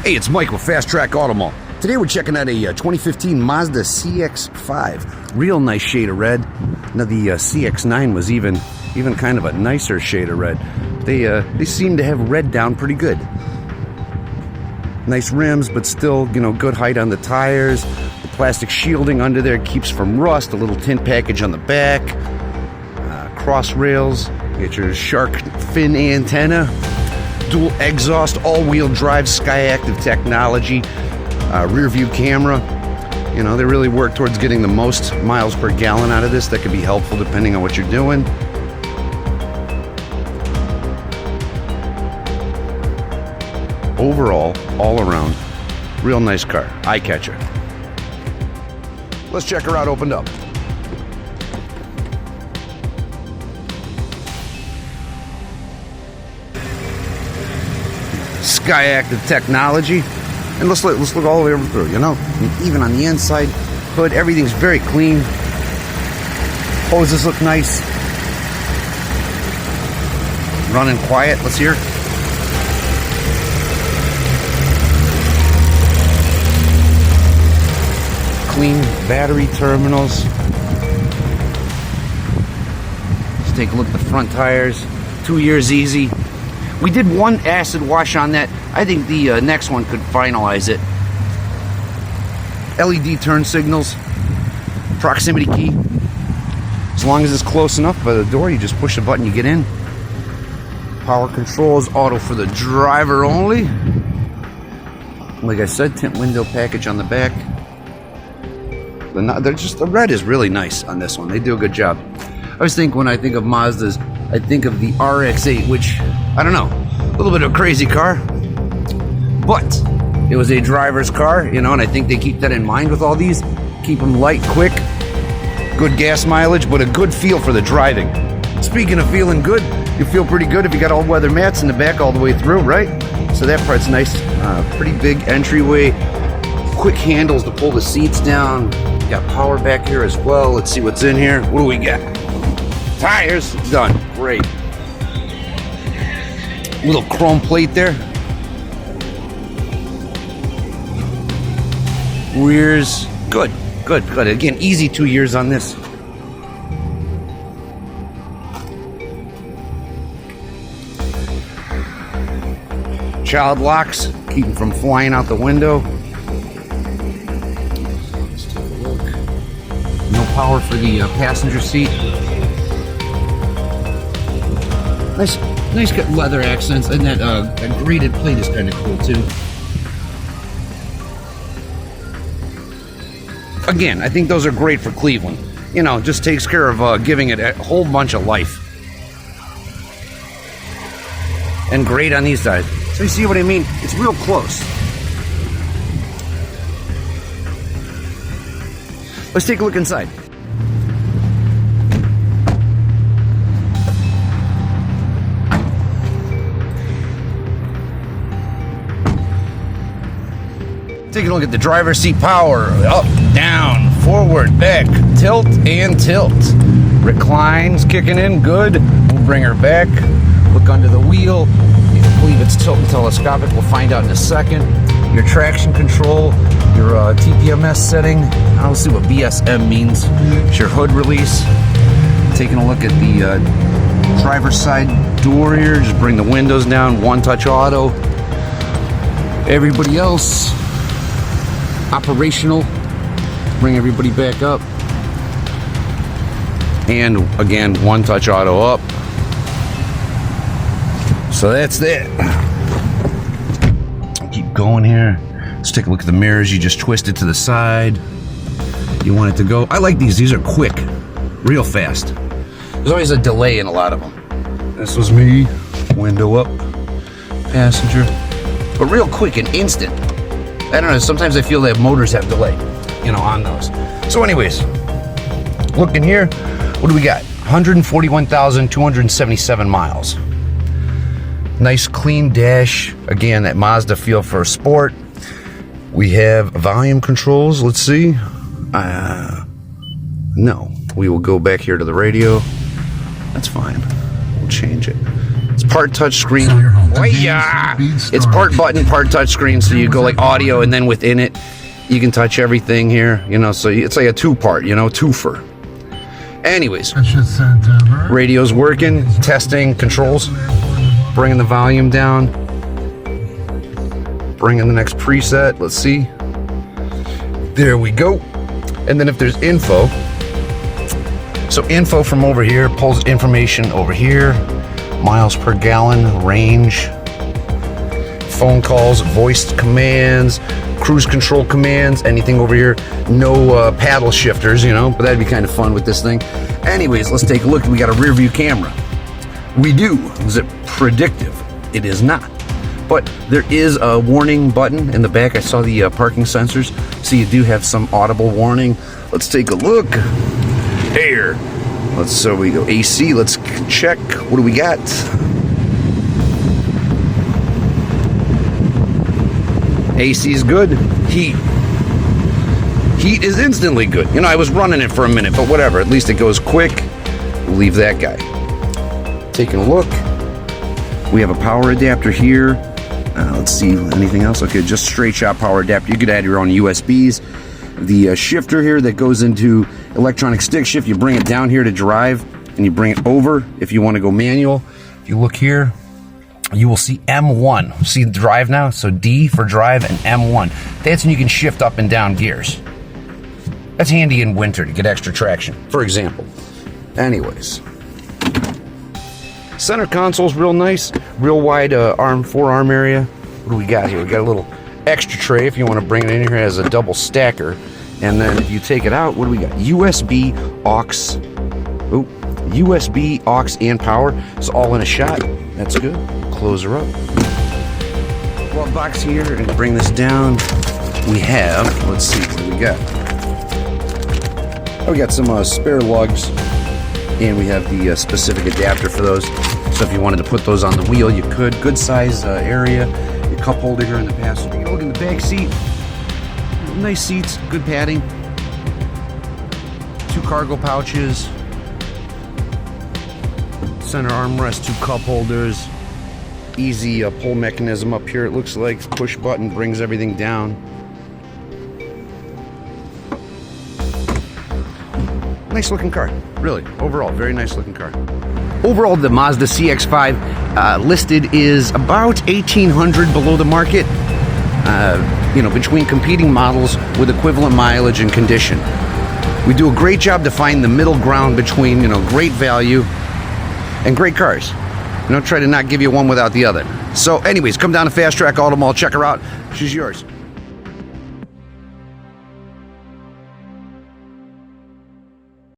Hey, it's Mike with Fast Track Auto Mall. Today we're checking out a 2015 Mazda CX-5. Real nice shade of red. Now the CX-9 was even kind of a nicer shade of red. They seem to have red down pretty good. Nice rims, but still, good height on the tires. The plastic shielding under there keeps from rust. A little tint package on the back. Cross rails. Get your shark fin antenna. Dual exhaust, all-wheel drive, Skyactiv technology, rear view camera. They really work towards getting the most miles per gallon out of this. That could be helpful depending on what you're doing. Overall, all around, real nice car. Eye catcher. Let's check her out opened up. Skyactiv technology, and let's look all the way through. Even on the inside, hood, everything's very clean. Hoses look nice. Running quiet. Let's hear. Clean battery terminals. Let's take a look at the front tires. 2 years easy. We did one acid wash on that. I think the next one could finalize it. LED turn signals. Proximity key. As long as it's close enough by the door, you just push the button, you get in. Power controls, auto for the driver only. Like I said, tint window package on the back. The red is really nice on this one. They do a good job. I always think when I think of Mazdas, I think of the RX-8, which, I don't know, a little bit of a crazy car, but it was a driver's car, and I think they keep that in mind with all these. Keep them light, quick, good gas mileage, but a good feel for the driving. Speaking of feeling good, you feel pretty good if you got all-weather mats in the back all the way through, right? So that part's nice. Pretty big entryway, quick handles to pull the seats down. Got power back here as well. Let's see what's in here. What do we got? Tires, done. Great. Little chrome plate there. Rears, good. Again, easy 2 years on this. Child locks, keep them from flying out the window. Let's take a look. No power for the passenger seat. Nice leather accents, and that graded plate is kind of cool too. Again, I think those are great for Cleveland. Just takes care of giving it a whole bunch of life. And great on these sides. So you see what I mean? It's real close. Let's take a look inside. Taking a look at the driver's seat power. Up, down, forward, back, tilt, and tilt. Reclines kicking in, good. We'll bring her back. Look under the wheel. I believe it's tilt and telescopic. We'll find out in a second. Your traction control, your TPMS setting. I don't see what BSM means. It's your hood release. Taking a look at the driver's side door here. Just bring the windows down. One touch auto. Everybody else operational. Bring everybody back up. And again, one touch auto up. So that's that. I'll keep going here. Let's take a look at the mirrors. You just twist it to the side. You want it to go. I like these. These are quick, real fast. There's always a delay in a lot of them. This was me. Window up. Passenger. But real quick and instant. I don't know, sometimes I feel that motors have delay, on those. So anyways, looking here, what do we got? 141,277 miles. Nice clean dash. Again, that Mazda feel for a sport. We have volume controls, let's see. No, we will go back here to the radio. That's fine, we'll change it. It's part touch screen. Oh yeah! It's part button, part touchscreen, so you go like audio, and then within it, you can touch everything here, you know, so it's like a two-part, you know, twofer. Anyways, radio's working, testing, controls, bringing the volume down, bringing the next preset, let's see. There we go. And then if there's info, so info from over here pulls information over here, miles per gallon, range, phone calls, voice commands, cruise control commands, anything over here. No paddle shifters, you know, but that'd be kind of fun with this thing. Anyways, let's take a look. We got a rear view camera. We do. Is it predictive? It is not. But there is a warning button in the back. I saw the parking sensors, so you do have some audible warning. Let's take a look. Here. So we go AC. Let's check. What do we got? AC is good. Heat is instantly good. You know, I was running it for a minute, but whatever. At least it goes quick. We'll leave that guy. Taking a look. We have a power adapter here. Let's see, anything else? Okay, just straight shot power adapter. You could add your own USBs. The shifter here that goes into electronic stick shift, you bring it down here to drive, and you bring it over if you want to go manual. If you look here, you will see M1. See the drive now? So D for drive and M1. That's when you can shift up and down gears. That's handy in winter to get extra traction, for example. Anyways. Center console's real nice. Real wide forearm area. What do we got here? We got a little extra tray if you want to bring it in here. It has a double stacker. And then if you take it out, what do we got? USB, aux. Ooh, USB, aux, and power. It's all in a shot. That's good. Close her up. Glove box here, and bring this down. We have, let's see what we got. Oh, we got some spare lugs, and we have the specific adapter for those. So if you wanted to put those on the wheel, you could. Good size area. Your cup holder here in the passenger. You look in the back seat. Nice seats, good padding. 2 cargo pouches. Center armrest, 2 cup holders. Easy pull mechanism up here, it looks like. Push button brings everything down. Nice looking car, really. Overall, very nice looking car. Overall, the Mazda CX-5 listed is about $1,800 below the market. You know, between competing models with equivalent mileage and condition. We do a great job to find the middle ground between, you know, great value and great cars. You know, try to not give you one without the other. So anyways, come down to Fast Track Auto Mall, check her out. She's yours.